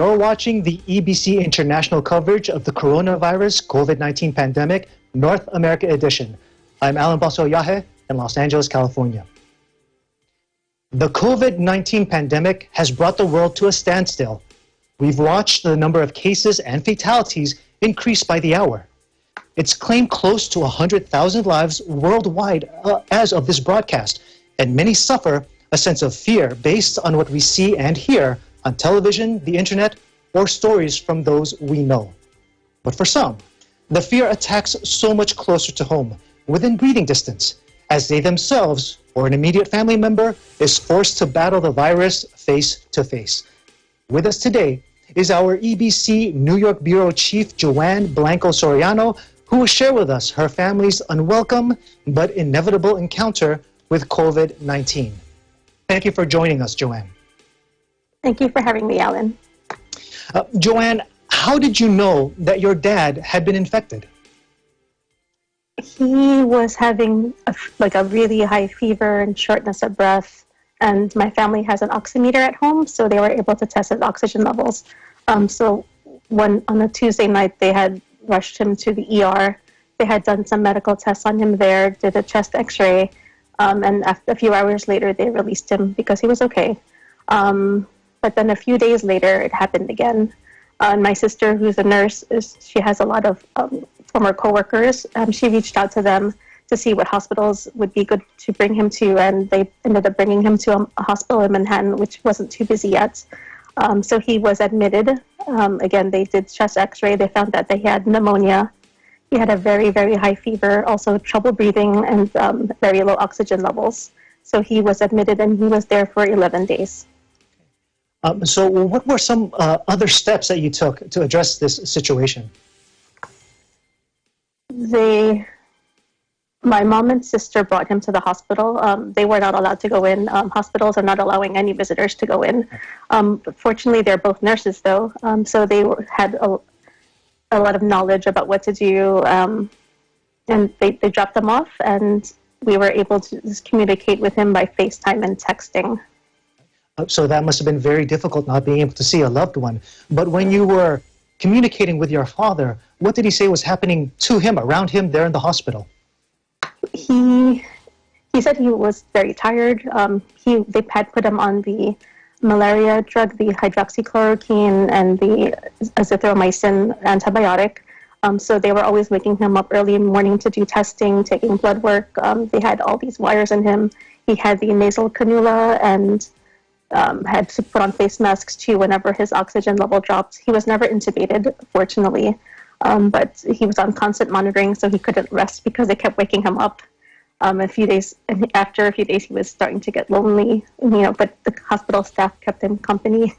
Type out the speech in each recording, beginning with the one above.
You're watching the EBC International coverage of the coronavirus COVID-19 pandemic, North America edition. I'm Alan Baso Yahe in Los Angeles, California. The COVID-19 pandemic has brought the world to a standstill. We've watched the number of cases and fatalities increase by the hour. It's claimed close to 100,000 lives worldwide as of this broadcast, and many suffer a sense of fear based on what we see and hear on television, the internet, or stories from those we know. But for some, the fear attacks so much closer to home, within breathing distance, as they themselves or an immediate family member is forced to battle the virus face to face. With us today is our EBC New York Bureau Chief Joanne Blanco Soriano, who will share with us her family's unwelcome but inevitable encounter with COVID-19. Thank you for joining us, Joanne. Thank you for having me, Alan. Joanne, how did you know that your dad had been infected? He was having a really high fever and shortness of breath, and my family has an oximeter at home, so they were able to test his oxygen levels. So on a Tuesday night, they had rushed him to the ER. They had done some medical tests on him there, did a chest x-ray, and a few hours later, they released him because he was okay. But then a few days later, it happened again. My sister, who's a nurse, she has a lot of former coworkers. She reached out to them to see what hospitals would be good to bring him to, and they ended up bringing him to a hospital in Manhattan, which wasn't too busy yet. So he was admitted. Again, they did chest x-ray. They found that they had pneumonia. He had a very, very high fever, also trouble breathing, and very low oxygen levels. So he was admitted, and he was there for 11 days. So what were some other steps that you took to address this situation? My mom and sister brought him to the hospital. They were not allowed to go in. Hospitals are not allowing any visitors to go in. Fortunately, they're both nurses, though, so they had a lot of knowledge about what to do, and they dropped him off, and we were able to just communicate with him by FaceTime and texting. So that must have been very difficult not being able to see a loved one. But when you were communicating with your father, what did he say was happening to him, around him, there in the hospital? He said he was very tired. They had put him on the malaria drug, the hydroxychloroquine, and the azithromycin antibiotic. So they were always waking him up early in the morning to do testing, taking blood work. They had all these wires in him. He had the nasal cannula and had to put on face masks too whenever his oxygen level dropped. He was never intubated, fortunately, but he was on constant monitoring, so he couldn't rest because they kept waking him up. After a few days, he was starting to get lonely, but the hospital staff kept him company.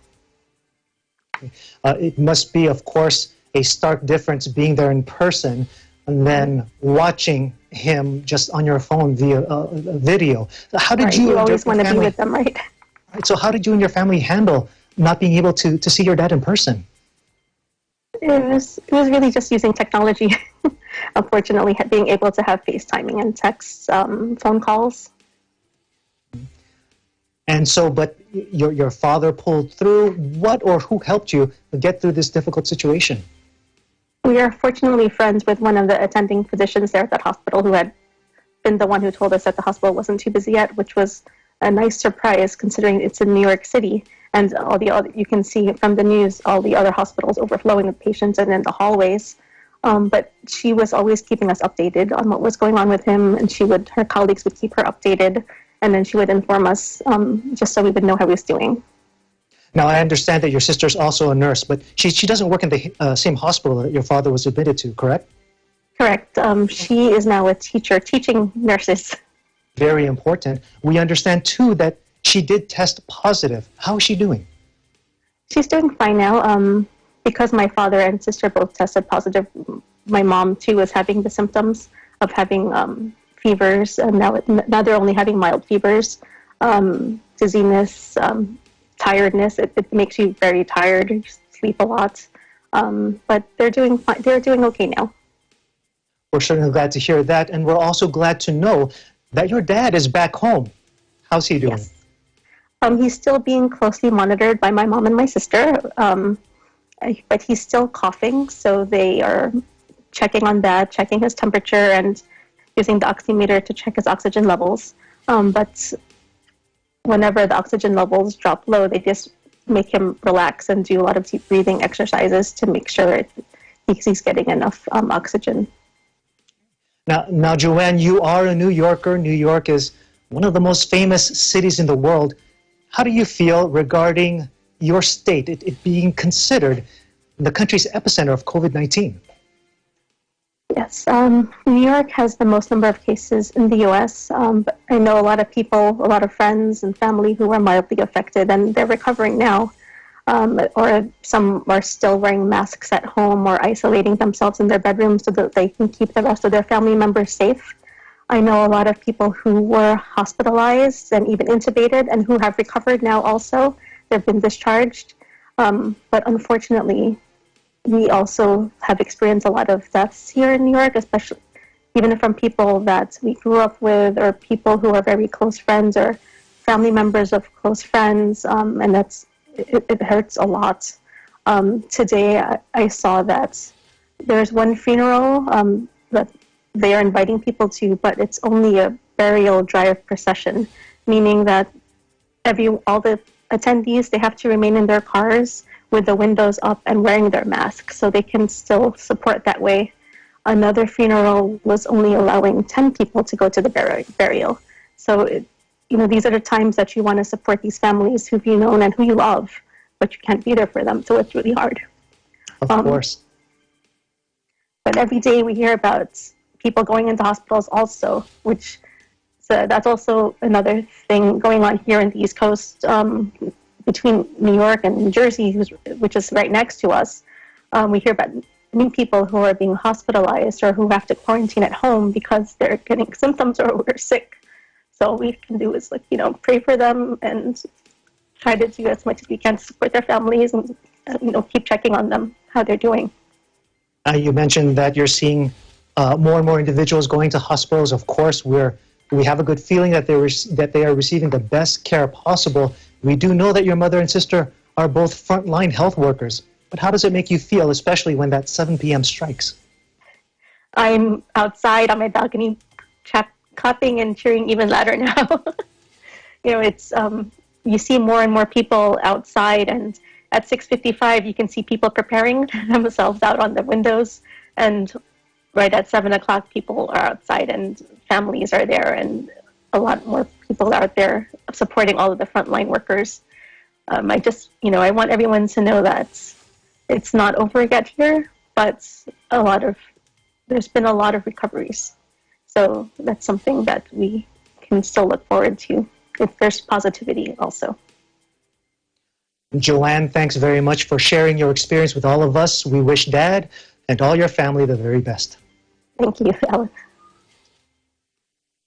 It must be, of course, a stark difference being there in person and then watching him just on your phone via video. How did you always want to be with them, right? So how did you and your family handle not being able to see your dad in person? It was really just using technology. Unfortunately, being able to have FaceTiming and text, phone calls. And so, but your father pulled through. What or who helped you get through this difficult situation? We are fortunately friends with one of the attending physicians there at that hospital who had been the one who told us that the hospital wasn't too busy yet, which was a nice surprise considering it's in New York City, and all the other, you can see from the news all the other hospitals overflowing with patients and in the hallways. But she was always keeping us updated on what was going on with him, and her colleagues would keep her updated, and then she would inform us just so we would know how he was doing. Now, I understand that your sister's also a nurse, but she doesn't work in the same hospital that your father was admitted to, correct? Correct. She is now a teacher, teaching nurses. Very important. We understand, too, that she did test positive. How is she doing? She's doing fine now. Because my father and sister both tested positive, my mom, too, was having the symptoms of having fevers. And now they're only having mild fevers, dizziness, tiredness. It makes you very tired. You sleep a lot. But they're doing fine. They're doing okay now. We're certainly glad to hear that. And we're also glad to know that your dad is back home. How's he doing? Yes. He's still being closely monitored by my mom and my sister. but he's still coughing, so they are checking on that, checking his temperature, and using the oximeter to check his oxygen levels. But whenever the oxygen levels drop low, they just make him relax and do a lot of deep breathing exercises to make sure he's getting enough oxygen. Now, Joanne, you are a New Yorker. New York is one of the most famous cities in the world. How do you feel regarding your state, it being considered the country's epicenter of COVID-19? Yes, New York has the most number of cases in the U.S. But I know a lot of people, a lot of friends and family who are mildly affected, and they're recovering now. Or some are still wearing masks at home or isolating themselves in their bedrooms so that they can keep the rest of their family members safe. I know a lot of people who were hospitalized and even intubated and who have recovered now also. They've been discharged. But unfortunately, we also have experienced a lot of deaths here in New York, especially even from people that we grew up with or people who are very close friends or family members of close friends. And it hurts a lot. Today, I saw that there's one funeral that they are inviting people to, but it's only a burial drive procession, meaning that all the attendees, they have to remain in their cars with the windows up and wearing their masks so they can still support that way. Another funeral was only allowing 10 people to go to the burial. So, these are the times that you want to support these families who you know and who you love, but you can't be there for them, so it's really hard. Of course. But every day we hear about people going into hospitals also, that's also another thing going on here in the East Coast between New York and New Jersey, which is right next to us. We hear about new people who are being hospitalized or who have to quarantine at home because they're getting symptoms or we're sick. So all we can do is pray for them and try to do as much as we can to support their families and keep checking on them, how they're doing. You mentioned that you're seeing more and more individuals going to hospitals. Of course, we have a good feeling that they are receiving the best care possible. We do know that your mother and sister are both frontline health workers. But how does it make you feel, especially when that 7 p.m. strikes? I'm outside on my balcony, clapping and cheering even louder now. It's you see more and more people outside, and at 6:55 you can see people preparing themselves out on the windows, and right at 7 o'clock people are outside and families are there, and a lot more people out there supporting all of the frontline workers. I want everyone to know that it's not over yet here, but there's been a lot of recoveries. So that's something that we can still look forward to if there's positivity also. Joanne, thanks very much for sharing your experience with all of us. We wish Dad and all your family the very best. Thank you, Alan.